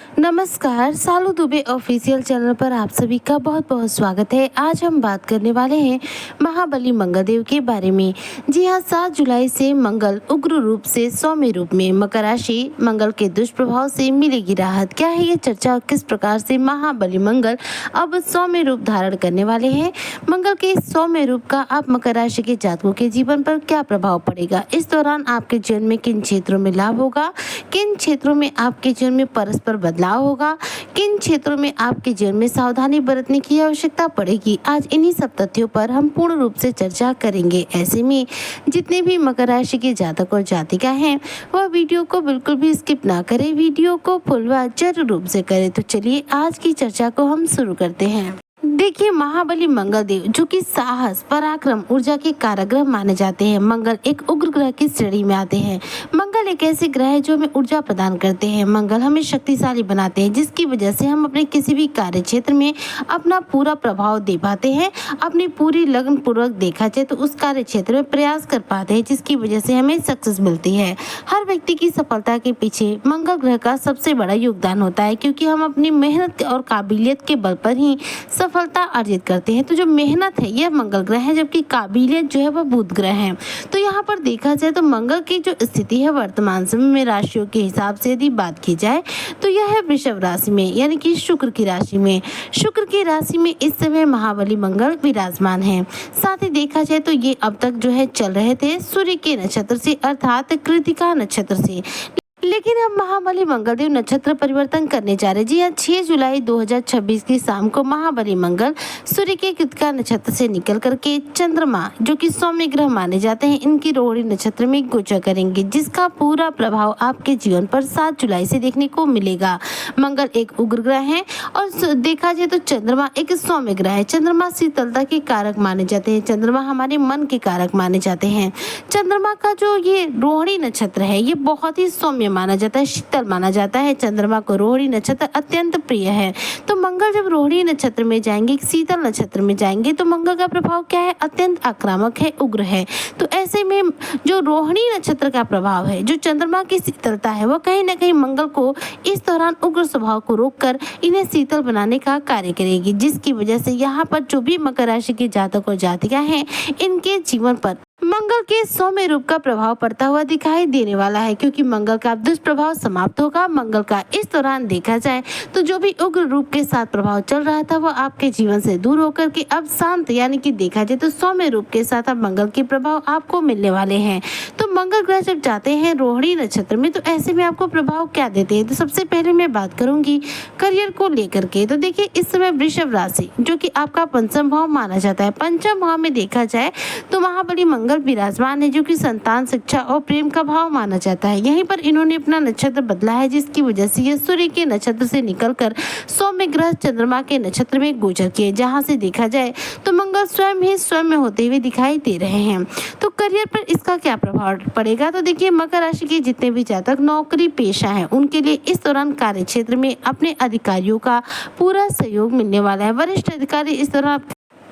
नमस्कार, सालू Dubey official channel पर आप सभी का बहुत बहुत स्वागत है। आज हम बात करने वाले हैं महाबली मंगलदेव के बारे में। जी हाँ, 7 जुलाई से मंगल उग्र रूप से सौम्य रूप में मकर राशि, मंगल के दुष्प्रभाव से मिलेगी राहत। क्या है ये चर्चा, किस प्रकार से महाबली मंगल अब सौम्य रूप धारण करने वाले हैं? मंगल के सौम्य रूप का आप मकर राशि के जातकों के जीवन पर क्या प्रभाव पड़ेगा? इस दौरान आपके जीवन में किन क्षेत्रों में लाभ होगा, किन क्षेत्रों में आपके जीवन में परस्पर बदलाव होगा, किन क्षेत्रों में आपके जीवन में सावधानी बरतने की आवश्यकता पड़ेगी। आज इन्हीं सब तथ्यों पर हम पूर्ण रूप से चर्चा करेंगे। ऐसे में जितने भी मकर राशि के जातक और जातिका हैं वह वीडियो को बिल्कुल भी स्किप ना करें, वीडियो को फुल व जरूर रूप से करें। तो चलिए आज की चर्चा को हम शुरू करते हैं। देखिए, महाबली मंगलदेव जो कि साहस, पराक्रम, ऊर्जा के कारक ग्रह माने जाते हैं। मंगल एक उग्र ग्रह की श्रेणी में आते हैं। मंगल एक ऐसे ग्रह है जो हमें ऊर्जा प्रदान करते हैं। मंगल हमें शक्तिशाली बनाते हैं, जिसकी वजह से हम अपने किसी भी कार्य क्षेत्र में अपना पूरा प्रभाव दे पाते हैं। अपनी पूरी लगन पूर्वक देखा जाए तो उस कार्य क्षेत्र में प्रयास कर पाते हैं, जिसकी वजह से हमें सक्सेस मिलती है। हर व्यक्ति की सफलता के पीछे मंगल ग्रह का सबसे बड़ा योगदान होता है, क्योंकि हम अपनी मेहनत और काबिलियत के बल पर ही सफलता अर्जित करते हैं। तो जो मेहनत है यह मंगल ग्रह है, जबकि काबिलियत जो है वह बुध ग्रह है। तो यहाँ पर देखा जाए तो मंगल की जो स्थिति है वर्तमान समय में राशियों के हिसाब से यदि बात की जाए तो यह है वृषभ राशि में, यानी कि शुक्र की राशि में। शुक्र की राशि में इस समय महाबली मंगल विराजमान है। साथ ही देखा जाए तो ये अब तक जो है चल रहे थे सूर्य के नक्षत्र से, अर्थात कृतिका नक्षत्र से। लेकिन अब महाबली मंगलदेव नक्षत्र परिवर्तन करने जा रहे। जी हाँ, 6 जुलाई 2026 की शाम को महाबली मंगल सूर्य के कृतिका नक्षत्र से निकल करके चंद्रमा जो कि सौम्य ग्रह माने जाते हैं, इनकी रोहिणी नक्षत्र में गोचर करेंगे, जिसका पूरा प्रभाव आपके जीवन पर 7 जुलाई से देखने को मिलेगा। मंगल एक उग्र ग्रह है और देखा जाए तो चंद्रमा एक सौम्य ग्रह है। चंद्रमा शीतलता के कारक माने जाते हैं। चंद्रमा हमारे मन के कारक माने जाते हैं। चंद्रमा का जो ये रोहिणी नक्षत्र है ये बहुत ही सौम्य माना जाता है, शीतल माना जाता है। चंद्रमा को रोहिणी नक्षत्र अत्यंत प्रिय है। तो मंगल जब रोहिणी नक्षत्र में जाएंगे, शीतल नक्षत्र में जाएंगे, तो मंगल का प्रभाव क्या है? अत्यंत आक्रामक है, उग्र है। तो ऐसे में जो रोहिणी नक्षत्र का प्रभाव है, जो चंद्रमा की शीतलता है, वो कहीं ना कहीं मंगल को इस दौरान उग्र स्वभाव को रोककर इन्हें शीतल बनाने का कार्य करेगी, जिसकी वजह से यहाँ पर जो भी मकर राशि के जातक और जातिका हैं इनके जीवन पर मंगल के सौम्य रूप का प्रभाव पड़ता हुआ दिखाई देने वाला है, क्योंकि मंगल का दुष्प्रभाव समाप्त होगा। मंगल का इस दौरान देखा जाए तो जो भी उग्र रूप के साथ प्रभाव चल रहा था वो आपके जीवन से दूर होकर के अब शांत, यानी कि देखा जाए तो सौम्य रूप के साथ अब मंगल के प्रभाव आपको मिलने वाले हैं। तो मंगल ग्रह जब जाते हैं रोहिणी नक्षत्र में तो ऐसे में आपको प्रभाव क्या देते हैं? तो सबसे पहले मैं बात करूंगी करियर को लेकर के। तो देखिए, इस समय वृषभ राशि जो कि आपका पंचम भाव माना जाता है, पंचम भाव में देखा जाए तो महाबली मंगल विराजमान है, जो कि संतान, शिक्षा और प्रेम का भाव माना जाता है। यहीं पर इन्होंने अपना नक्षत्र बदला है, जिसकी वजह से ये सूर्य के नक्षत्र से निकलकर सौम्य ग्रह चंद्रमा के नक्षत्र में गोचर किए, जहां से देखा जाए तो मंगल स्वयं ही स्वयं होते हुए दिखाई दे रहे हैं। तो करियर पर इसका क्या प्रभाव पड़ेगा? तो देखिए, मकर राशि के जितने भी जातक नौकरी पेशा है उनके लिए इस दौरान कार्य क्षेत्र में अपने अधिकारियों का पूरा सहयोग मिलने वाला है। वरिष्ठ अधिकारी इस दौरान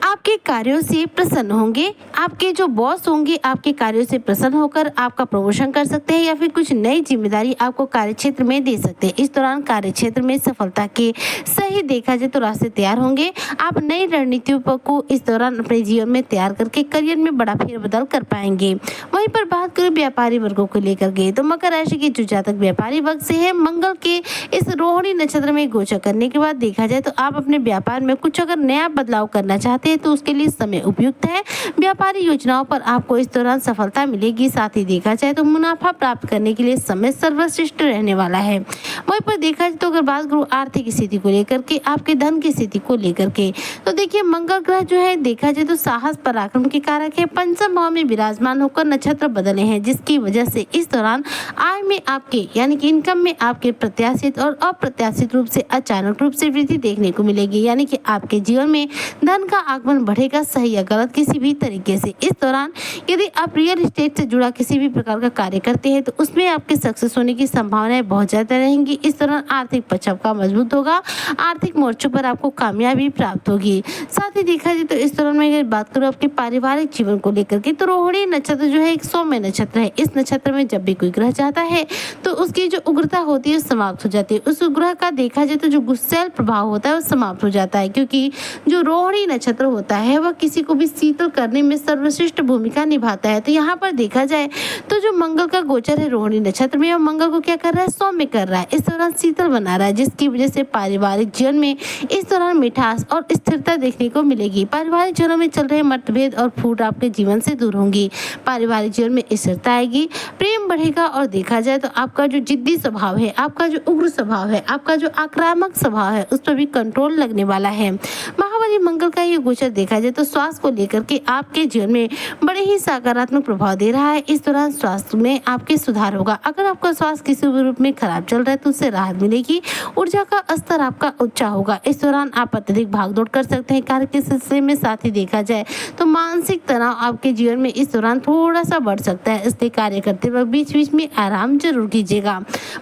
आपके कार्यों से प्रसन्न होंगे। आपके जो बॉस होंगे आपके कार्यों से प्रसन्न होकर आपका प्रमोशन कर सकते हैं या फिर कुछ नई जिम्मेदारी आपको कार्यक्षेत्र में दे सकते हैं। इस दौरान कार्यक्षेत्र में सफलता के सही देखा जाए तो रास्ते तैयार होंगे। आप नई रणनीतियों को इस दौरान अपने जीवन में तैयार करके करियर में बड़ा फेरबदल कर पाएंगे। वहीं पर बात करें व्यापारी वर्गों को लेकर के, तो मकर राशि के जो जातक व्यापारी वर्ग से है, मंगल के इस रोहिणी नक्षत्र में गोचर करने के बाद देखा जाए तो आप अपने व्यापार में कुछ अगर नया बदलाव करना चाहते हैं तो उसके लिए समय उपयुक्त है। व्यापारी योजनाओं पर आपको इस दौरान सफलता मिलेगी। साथ ही देखा जाए तो मुनाफा प्राप्त करने के लिए समय सर्वश्रेष्ठ रहने वाला है। वहीं पर देखा जाए तो अगर बात करूं आर्थिक स्थिति को लेकर के, आपके धन की स्थिति को लेकर के, तो देखिए मंगल ग्रह जो है देखा जाए तो साहस, पराक्रम के कारक है। पंचम भाव में विराजमान होकर नक्षत्र बदले हैं, जिसकी वजह से इस दौरान आय में आपके, यानी कि इनकम में आपके प्रत्याशित और अप्रत्याशित रूप से अचानक रूप से वृद्धि देखने को मिलेगी, यानी कि आपके जीवन में धन का आगमन बढ़ेगा सही या गलत किसी भी तरीके से। इस दौरान यदि आप रियल एस्टेट से जुड़ा किसी भी प्रकार का कार्य करते हैं तो उसमें आपके सक्सेस होने की संभावनाएं बहुत ज़्यादा रहेंगी। इस दौरान आर्थिक पछाव मजबूत होगा, आर्थिक मोर्चों पर आपको कामयाबी प्राप्त होगी। साथ ही देखा जाए तो इस दौरान मैं अगर बात करूँ आपके पारिवारिक जीवन को लेकर के, तो रोहिणी नक्षत्र जो है एक सौम्य नक्षत्र है। इस नक्षत्र में जब भी कोई ग्रह जाता है तो उसकी जो उग्रता होती है समाप्त हो जाती है। उस ग्रह का देखा जाए तो जो गुस्सैल प्रभाव होता है वो समाप्त हो जाता है, क्योंकि जो रोहिणी नक्षत्र होता है वह किसी को भी शीतल करने में सर्वश्रेष्ठ भूमिका निभाता है। तो यहाँ पर देखा जाए तो जो मंगल का गोचर है रोहिणी नक्षत्र में, मंगल को क्या कर रहा है, सौम्य कर रहा है, इस दौरान शीतल बना रहा है, जिसकी वजह से पारिवारिक जीवन में इस दौरान मिठास और स्थिरता देखने को मिलेगी। पारिवारिक जीवन में चल रहे मतभेद और फूट आपके जीवन से दूर होंगी। पारिवारिक जीवन में स्थिरता आएगी, प्रेम बढ़ेगा और देखा जाए तो आपका जो जिद्दी स्वभाव है, आपका जो उग्र स्वभाव है, आपका जो आक्रामक स्वभाव है, उस पर भी कंट्रोल लगने वाला है। महाबली मंगल का ये गोचर देखा जाए तो स्वास्थ्य को लेकर के आपके जीवन में बड़े ही सकारात्मक प्रभाव दे रहा है। इस दौरान स्वास्थ्य में आपके सुधार होगा। अगर आपका स्वास्थ्य किसी भी रूप में खराब चल रहा है तो उससे राहत मिलेगी, ऊर्जा का स्तर आपका ऊंचा होगा। इस दौरान आप अत्यधिक भागदौड़ कर सकते हैं कार्य के सिलसिले में। साथ ही देखा जाए तो मानसिक तनाव आपके जीवन में इस दौरान थोड़ा सा बढ़ सकता है, इसलिए कार्य करते वक्त बीच बीच में आराम जरूर कीजिएगा।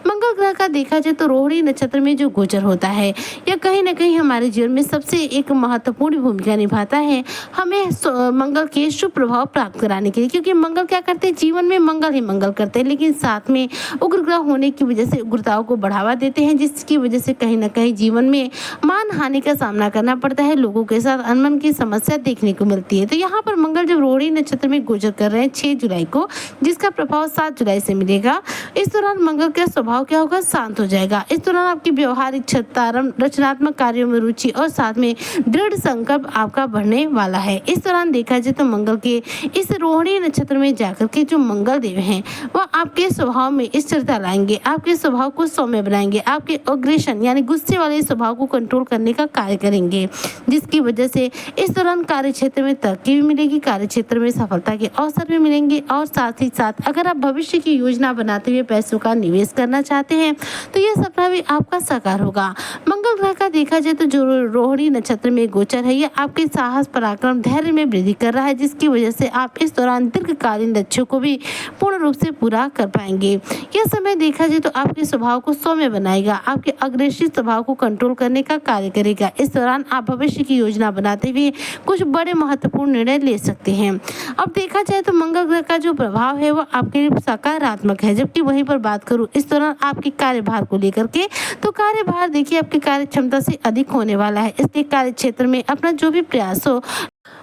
मंगल ग्रह का देखा जाए तो रोहिणी नक्षत्र में जो गोचर होता है यह कहीं ना कहीं हमारे जीवन में सबसे एक महत्वपूर्ण भूमिका निभाता है, हमें मंगल के शुभ प्रभाव प्राप्त कराने के लिए। क्योंकि मंगल क्या करते हैं, जीवन में मंगल ही मंगल करते हैं, लेकिन साथ में उग्र ग्रह होने की वजह से उग्रताओं को बढ़ावा देते हैं, जिसकी वजह से कहीं ना कहीं जीवन में मान हानि का सामना करना पड़ता है, लोगों के साथ अनबन की समस्या देखने को मिलती है। तो यहाँ पर मंगल जब रोहिणी नक्षत्र में गोचर कर रहे हैं 6 जुलाई को, जिसका प्रभाव 7 जुलाई से मिलेगा, इस दौरान मंगल का स्वभाव क्या होगा, शांत हो जाएगा। इस दौरान आपकी व्यवहारिक क्षमता, रचनात्मक कार्यों में रुचि और साथ में दृढ़ संकल्प आपका बढ़ने वाला है। इस दौरान देखा जाए तो मंगल के इस रोहिणी नक्षत्र में जाकर के जो मंगल देव हैं वह आपके स्वभाव में स्थिरता लाएंगे, आपके स्वभाव को सौम्य बनाएंगे, आपके अग्रेशन यानी गुस्से वाले स्वभाव को कंट्रोल करने का कार्य करेंगे, जिसकी वजह से इस दौरान कार्य क्षेत्र में तरक्की भी मिलेगी, कार्य क्षेत्र में सफलता के अवसर भी मिलेंगे। और साथ ही साथ अगर आप भविष्य की योजना बनाते हुए पैसों का निवेश करना चाहते हैं तो यह सपना भी आपका साकार होगा। मंगल ग्रह का देखा जाए तो जो रोहिणी नक्षत्र में गोचर है यह आपके साहस, पराक्रम, धैर्य में वृद्धि कर रहा है, जिसकी वजह से आप इस दौरान दीर्घकालीन लक्ष्यों को भी पूर्ण रूप से पूरा कर पाएंगे। यह समय देखा जाए तो आपके स्वभाव को सौम्य बनाएगा, आपके अग्रेसिव स्वभाव को कंट्रोल करने का कार्य करेगा। इस दौरान आप भविष्य की योजना बनाते हुए कुछ बड़े महत्वपूर्ण निर्णय ले सकते हैं। अब देखा जाए तो मंगल ग्रह का जो प्रभाव है वह आपके लिए सकारात्मक है, जबकि वहीं पर बात करूं इस दौरान आपके कार्यभार को लेकर के, तो कार्यभार देखिए आपकी कार्य क्षमता से अधिक होने वाला है, इसलिए कार्य क्षेत्र में अपना जो भी प्रयास हो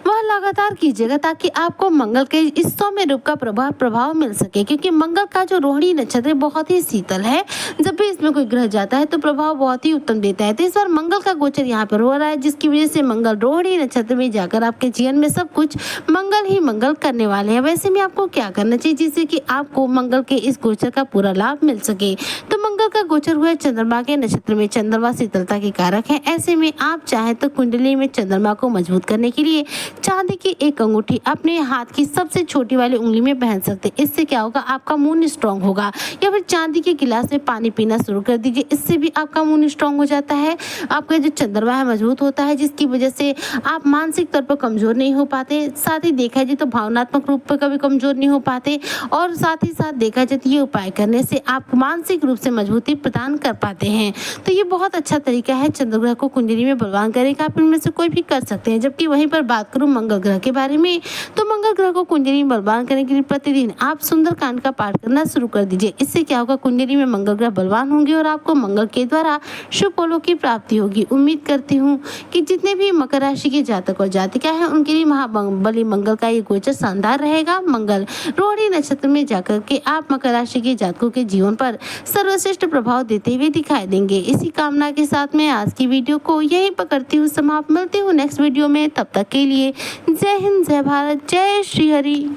वह लगातार कीजिएगा ताकि आपको मंगल के इस सौम्य रूप का प्रभाव मिल सके। क्योंकि मंगल का जो रोहिणी नक्षत्र बहुत ही शीतल है, जब भी इसमें कोई ग्रह जाता है तो प्रभाव बहुत ही उत्तम देता है। तो इस बार मंगल का गोचर यहाँ पर हो रहा है, जिसकी वजह से मंगल रोहिणी नक्षत्र में जाकर आपके जीवन में सब कुछ मंगल ही मंगल करने वाले हैं। वैसे में आपको क्या करना चाहिए जिससे कि आपको मंगल के इस गोचर का पूरा लाभ मिल सके, तो मंगल का गोचर हुआ चंद्रमा के नक्षत्र में। चंद्रमा शीतलता के कारक है, ऐसे में आप चाहे तो कुंडली में चंद्रमा को मजबूत करने के लिए चांदी की एक अंगूठी अपने हाथ की सबसे छोटी वाली उंगली में पहन सकते हैं। इससे क्या होगा, आपका मूड स्ट्रांग होगा। या फिर चांदी के गिलास में पानी पीना शुरू कर दीजिए, इससे भी आपका मूड स्ट्रांग हो जाता है, आपका जो चंद्रमा है मजबूत होता है, जिसकी वजह से आप मानसिक तौर पर कमजोर नहीं हो पाते। साथ ही देखा जाए तो भावनात्मक रूप पर कभी कमजोर नहीं हो पाते, और साथ ही साथ देखा जाए तो ये उपाय करने से आप मानसिक रूप से मजबूती प्रदान कर पाते हैं। तो ये बहुत अच्छा तरीका है चंद्र ग्रह को कुंडली में बलवान करने का, आप इनमें से कोई भी कर सकते हैं। जबकि वहीं पर बात करूं मंगल ग्रह के बारे में, तो मंगल ग्रह को कुंडली में बलवान करने के लिए प्रतिदिन आप सुंदरकांड का पाठ करना शुरू कर दीजिए। इससे क्या होगा, कुंडली में मंगल ग्रह बलवान होंगे और आपको मंगल के द्वारा शुभ फलों की प्राप्ति होगी। उम्मीद करती हूँ कि जितने भी मकर राशि के जातक और जातिका है उनके लिए महाबली मंगल का ये गोचर शानदार रहेगा। मंगल रोहिणी नक्षत्र में जाकर के आप मकर राशि के जातकों के जीवन पर सर्वश्रेष्ठ प्रभाव देते हुए दिखाई देंगे। इसी कामना के साथ मैं आज की वीडियो को यहीं पर करती हूँ समाप्त। मिलती हूँ नेक्स्ट वीडियो में, तब तक के लिए जय हिंद, जय भारत, जय श्री हरि।